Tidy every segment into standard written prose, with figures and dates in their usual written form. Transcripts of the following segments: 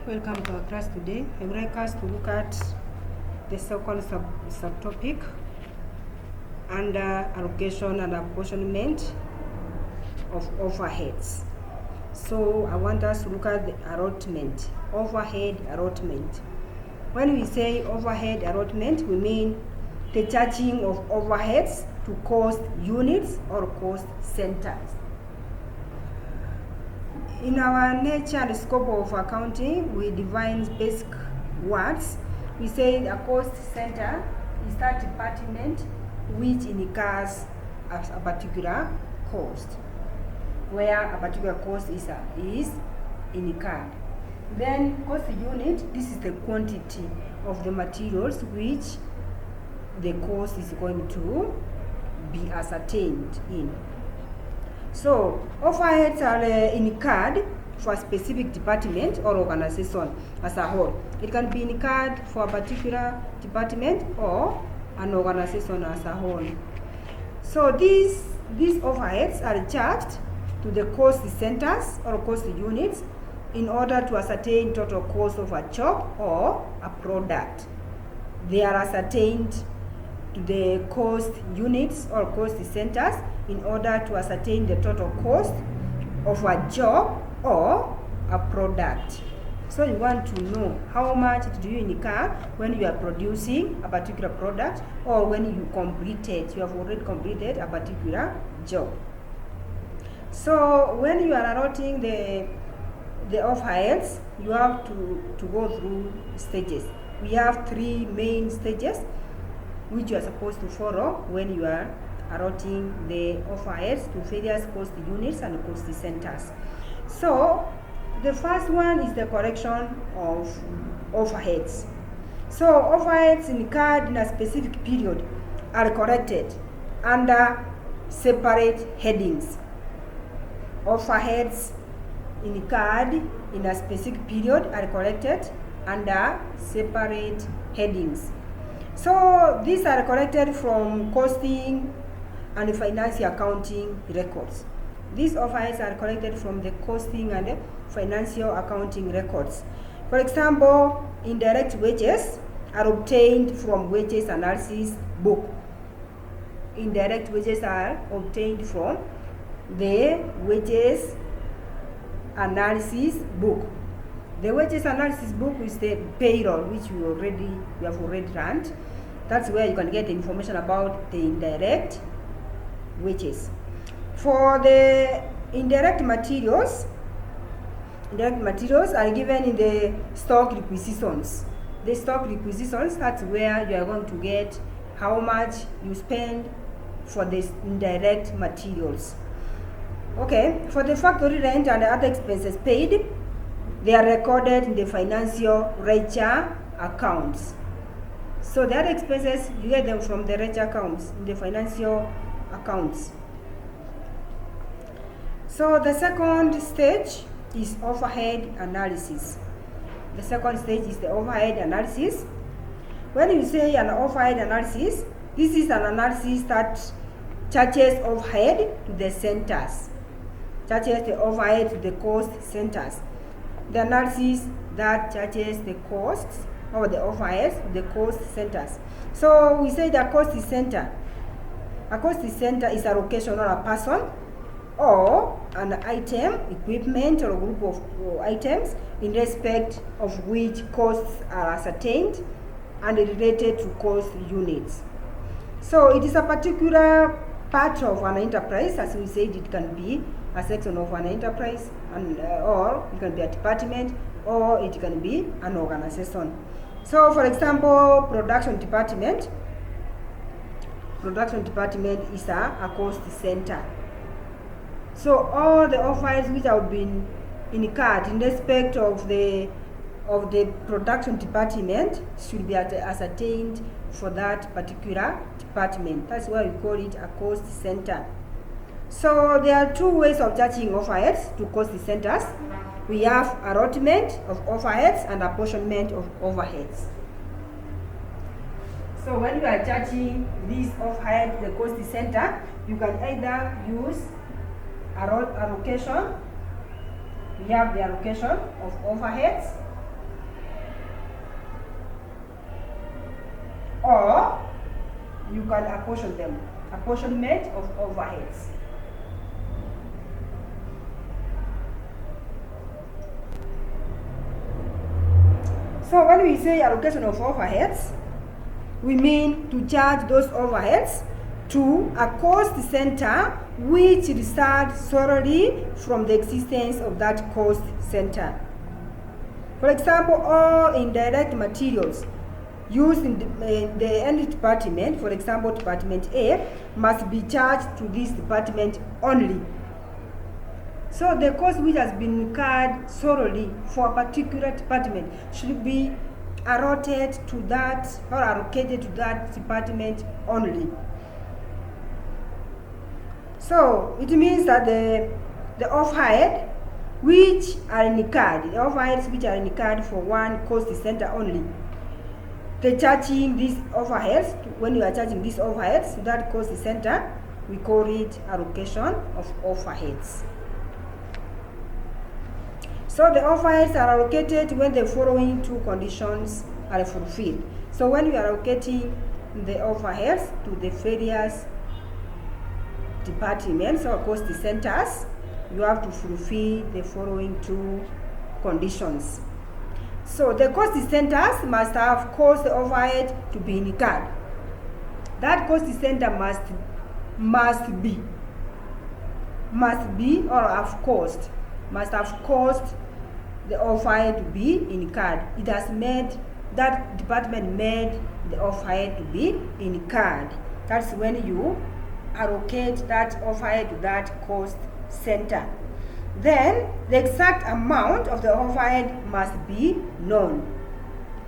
Welcome to our class today. I would like us to look at the second subtopic under allocation and apportionment of overheads. So I want us to look at the allotment, overhead allotment. When we say overhead allotment, we mean the charging of overheads to cost units or cost centers. In our nature and scope of accounting, we define basic words. We say a cost center is that department which incurs a particular cost, where a particular cost is incurred. Then cost unit, this is the quantity of the materials which the cost is going to be ascertained in. So overheads are incurred for a specific department or organization as a whole. It can be incurred for a particular department or an organization as a whole. So these overheads are charged to the cost centers or cost units in order to ascertain total cost of a job or a product. They are ascertained to the cost units or cost centers in order to ascertain the total cost of a job or a product. So you want to know how much do you incur when you are producing a particular product or when you have already completed a particular job. So when you are allotting the overheads, you have to go through stages. We have three main stages which you are supposed to follow when you are allotting the overheads to various cost units and cost centers. So the first one is the correction of overheads. So overheads incurred in a specific period are corrected under separate headings. Overheads incurred in a specific period are corrected under separate headings. So these are collected from costing and financial accounting records. These overheads are collected from the costing and financial accounting records. For example, indirect wages are obtained from wages analysis book. Indirect wages are obtained from the wages analysis book. The wages analysis book is the payroll which we have already run. That's where you can get information about the indirect wages. For the indirect materials are given in the stock requisitions. The stock requisitions, that's where you are going to get how much you spend for the indirect materials. Okay, for the factory rent and other expenses paid, they are recorded in the financial ledger accounts. So the other expenses, you get them from the ledger accounts, in the financial accounts. So the second stage is overhead analysis. The second stage is the overhead analysis. When you say an overhead analysis, this is an analysis that charges overhead to the centers, charges the overhead to the cost centers. The analysis that charges the costs or the overheads to the cost centers. So we say the cost center. A cost center is a location or a person or an item, equipment, or a group of items in respect of which costs are ascertained and related to cost units. So it is a particular part of an enterprise. As we said, it can be a section of an enterprise, or it can be a department, or it can be an organization. So for example, production department is a cost center. So all the overheads which have been incurred in respect of the production department should be ascertained for that particular department. That's why we call it a cost center. So there are two ways of charging overheads to cost centers. We have allotment of overheads and apportionment of overheads. So when you are charging this overhead, the cost center, you can either use allocation. We have the allocation of overheads or you can apportion them. Apportionment of overheads. So when we say allocation of overheads, we mean to charge those overheads to a cost center which results solely from the existence of that cost center. For example, all indirect materials used in the any department, for example, Department A, must be charged to this department only. So the cost which has been incurred solely for a particular department should be allotted to that or allocated to that department only. So it means that the overhead which are incurred, the overheads which are incurred for one cost center only, the charging these overheads, when you are charging these overheads to that cost center, we call it allocation of overheads. So the overheads are allocated when the following two conditions are fulfilled. So when you are allocating the overheads to the various departments or cost centers, you have to fulfill the following two conditions. So the cost centers must have caused the overhead to be incurred. That cost center must be or have caused the overhead to be incurred. It has made, that department made the overhead to be incurred. That's when you allocate that overhead to that cost center. Then the exact amount of the overhead must be known.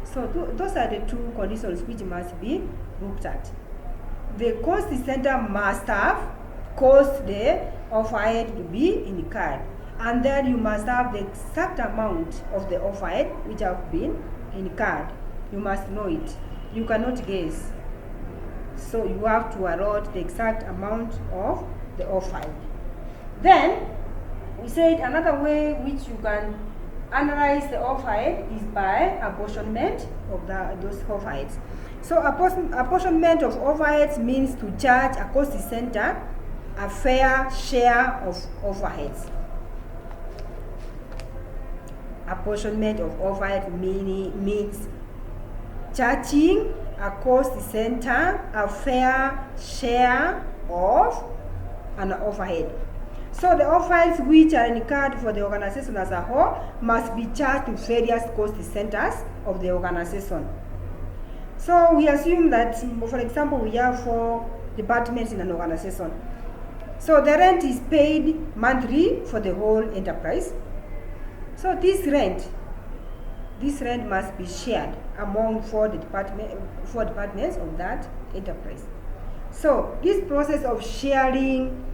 So those are the two conditions which must be looked at. The cost center must have caused the overhead to be incurred, and then you must have the exact amount of the overhead which have been incurred. You must know it. You cannot guess. So you have to allot the exact amount of the overhead. Then we said another way which you can analyze the overhead is by apportionment of those overheads. So apportionment of overheads means to charge a cost center a fair share of overheads. Apportionment of overhead means charging a cost center a fair share of an overhead. So the overheads which are incurred for the organization as a whole must be charged to various cost centers of the organization. So we assume that, for example, we have 4 departments in an organization. So the rent is paid monthly for the whole enterprise. So this rent must be shared among 4 departments of that enterprise. So this process of sharing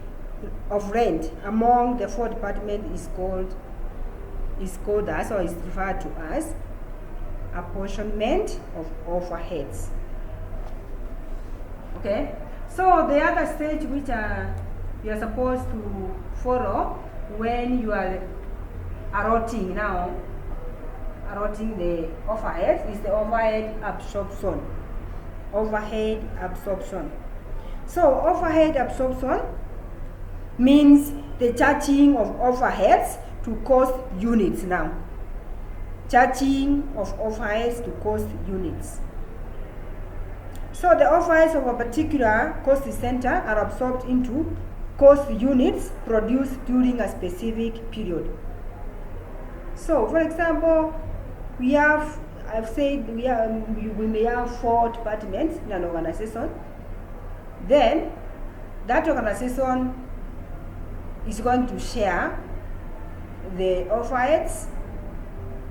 of rent among the 4 departments is called as, or is referred to as, apportionment of overheads. Okay, so the other stage which you are supposed to follow when you are allotting the overheads is the overhead absorption. Overhead absorption. So overhead absorption means the charging of overheads to cost units now. Charging of overheads to cost units. So the overheads of a particular cost center are absorbed into cost units produced during a specific period. So for example, we may have 4 departments in an organization. Then that organization is going to share the overheads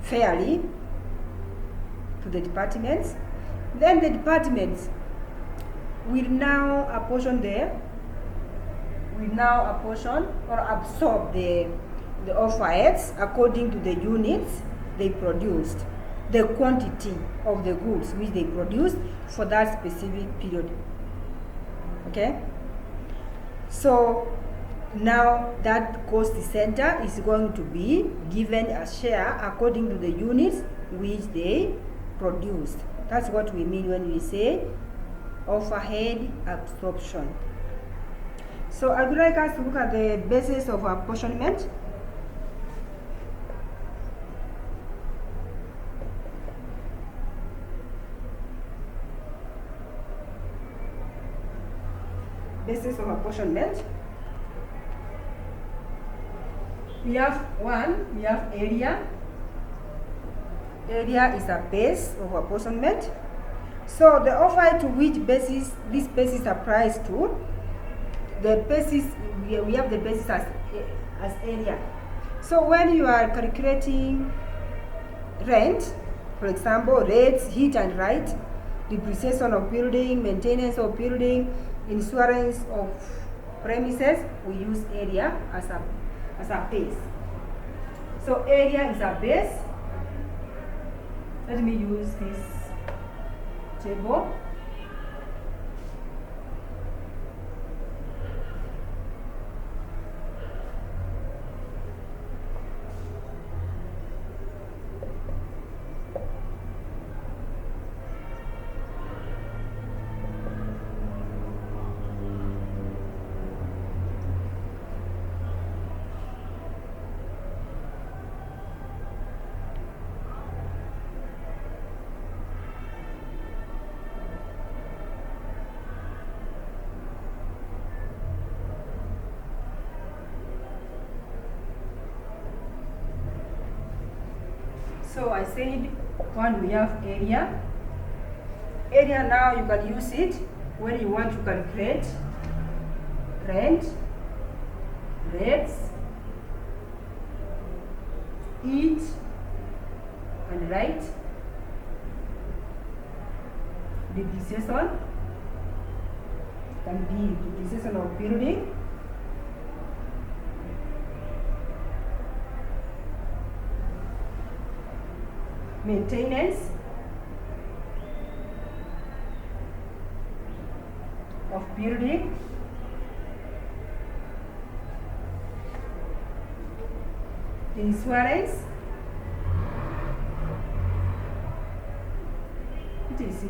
fairly to the departments. Then the departments will now apportion or absorb the overheads according to the units they produced, the quantity of the goods which they produced for that specific period. Okay? So now that cost center is going to be given a share according to the units which they produced. That's what we mean when we say overhead absorption. So I would like us to look at the basis of apportionment. Basis of apportionment. We have area. Area is a base of apportionment. So the overhead to which basis this basis applies to, the basis, we have the basis as area. So when you are calculating rent, for example, rates, heat and light, depreciation of building, maintenance of building, insurance of premises, we use area as a base. So area is a base. Let me use this table. So I said one, we have area. Area now you can use it when you want to calculate rent, rates, heat and light, depreciation, can be depreciation of building, maintenance of building, insurance, etc.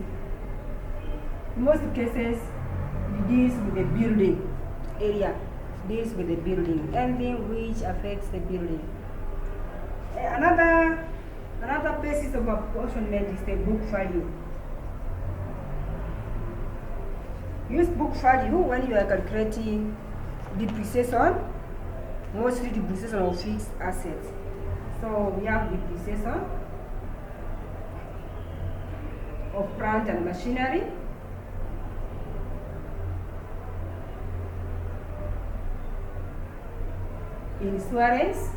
In most cases, it deals with the building area, deals with the building, anything which affects the building. Another basis of apportionment is the book value. Use book value when you are calculating depreciation, mostly depreciation of fixed assets. So we have depreciation of plant and machinery, insurance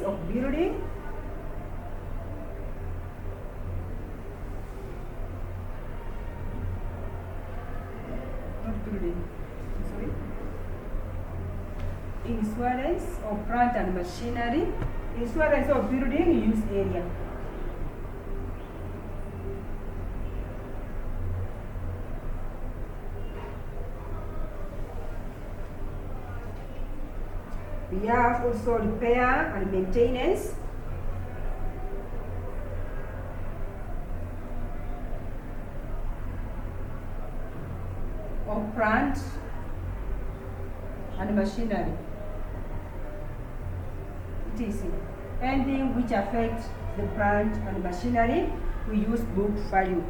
of building, insurance of plant and machinery, insurance of building, you use area. We have also repair and maintenance, of plant and machinery, etc. Anything which affects the plant and machinery, we use book value.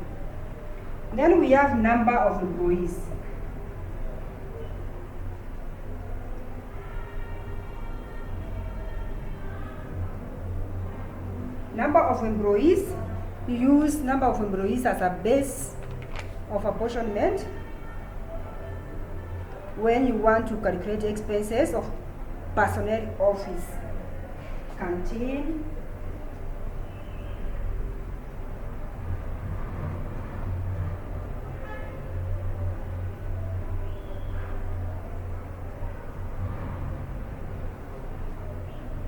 Then we have number of employees. Number of employees, we use number of employees as a base of apportionment when you want to calculate expenses of personnel office, canteen,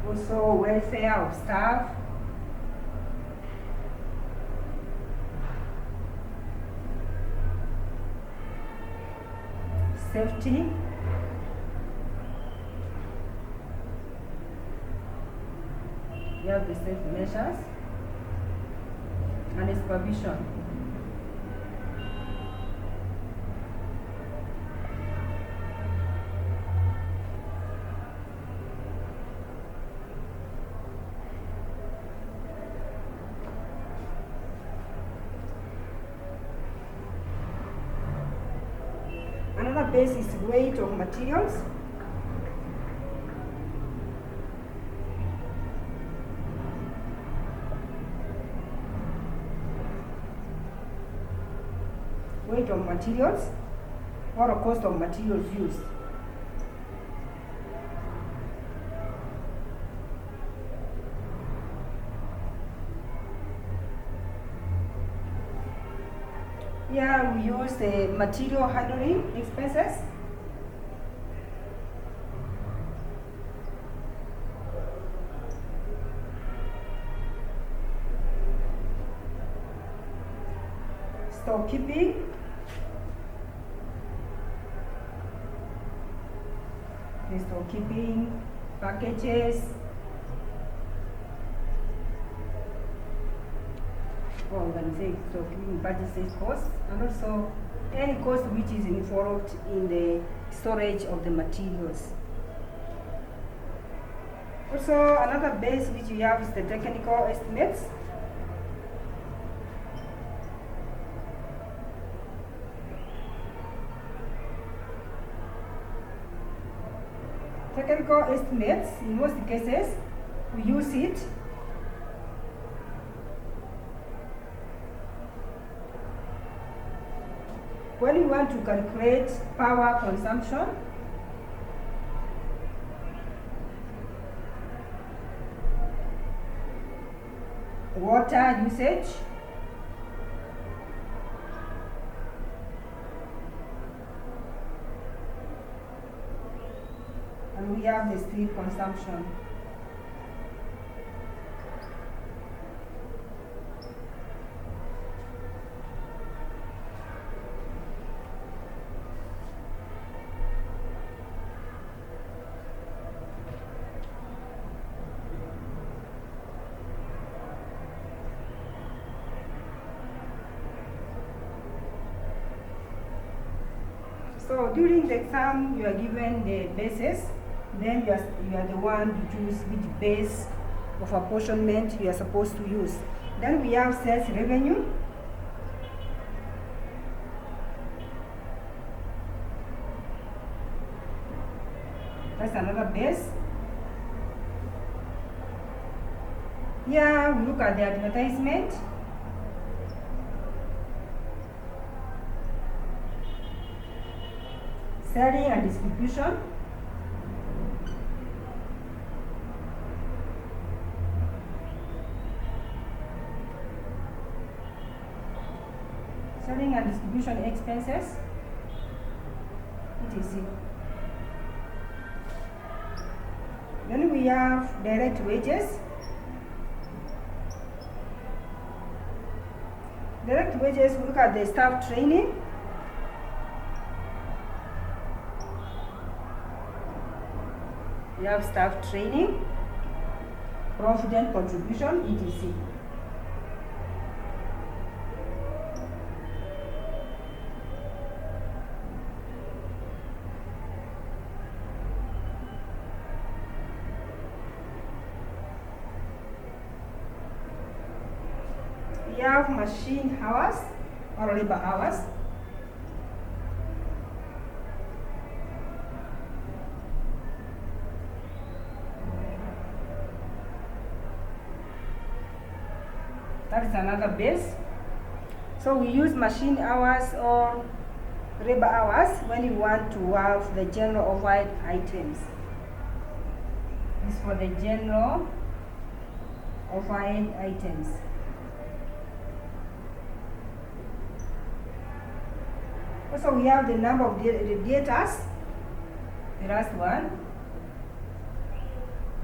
also welfare of staff, safety, we have the safety measures, and supervision. Another base is weight of materials. Weight of materials or a cost of materials used. Here we use the material handling expenses. Storekeeping. The storekeeping, packages, organization, storekeeping, purchases costs, and also any cost which is involved in the storage of the materials. Also, another base which we have is the technical estimates. Technical estimates, in most cases, we use it when we want to calculate power consumption, water usage, and we have the steel consumption. So during the exam, you are given the bases, then you are the one to choose which base of apportionment you are supposed to use. Then we have sales revenue. That's another base. Here we look at the advertisement. Selling and distribution. Selling and distribution expenses, etc. Then we have direct wages. Direct wages, we look at the staff training. We have staff training, provident contribution, etc. We have machine hours or labor hours. That is another base. So we use machine hours or labor hours when you want to have the general overhead items. This is for the general overhead items. Also we have the number of radiators. The last one.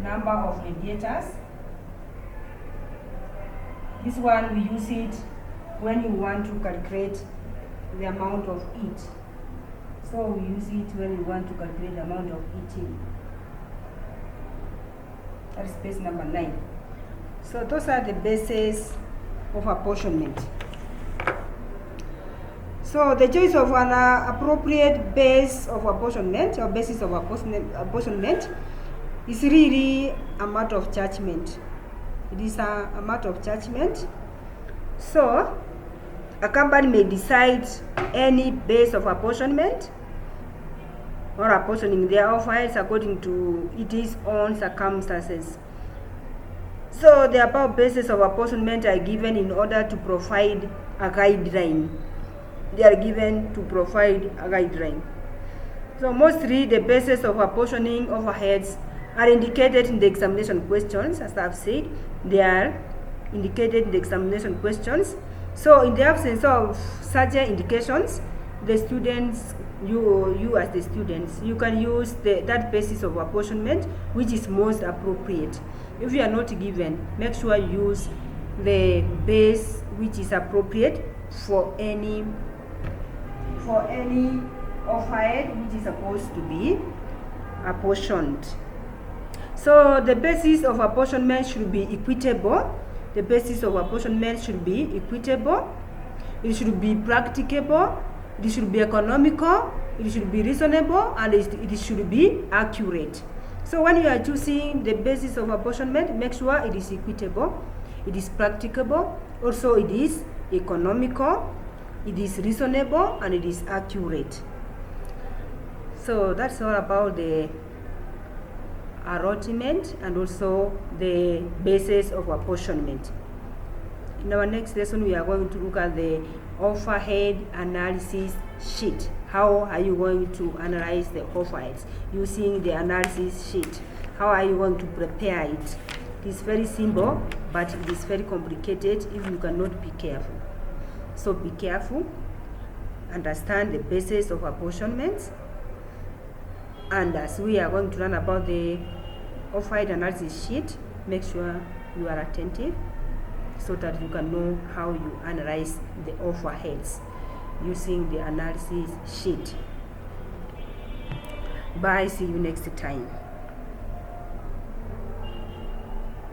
Number of radiators. This one we use it when you want to calculate the amount of heat. So we use it when we want to calculate the amount of heating. That is base number 9. So those are the bases of apportionment. So the choice of an appropriate base of apportionment or basis of apportionment is really a matter of judgment. It is a matter of judgment. So a company may decide any base of apportionment or apportioning their offers according to its own circumstances. So the above bases of apportionment are given in order to provide a guideline. They are given to provide a guideline. So mostly the bases of apportioning overheads are indicated in the examination questions. As I've said, they are indicated in the examination questions. So in the absence of such indications, the students, you as the students, you can use that basis of apportionment which is most appropriate. If you are not given, make sure you use the base which is appropriate for any overhead which is supposed to be apportioned. So the basis of apportionment should be equitable. The basis of apportionment should be equitable. It should be practicable. It should be economical. It should be reasonable, and it should be accurate. So when you are choosing the basis of apportionment, make sure it is equitable, it is practicable, also it is economical, it is reasonable, and it is accurate. So that's all about the allotment and also the basis of apportionment. In our next lesson, we are going to look at the overhead analysis sheet. How are you going to analyze the overheads using the analysis sheet? How are you going to prepare it? It is very simple, but it is very complicated if you cannot be careful. So be careful, understand the basis of apportionment, and as we are going to learn about the overhead analysis sheet, make sure you are attentive so that you can know how you analyze the overheads using the analysis sheet. Bye, see you next time.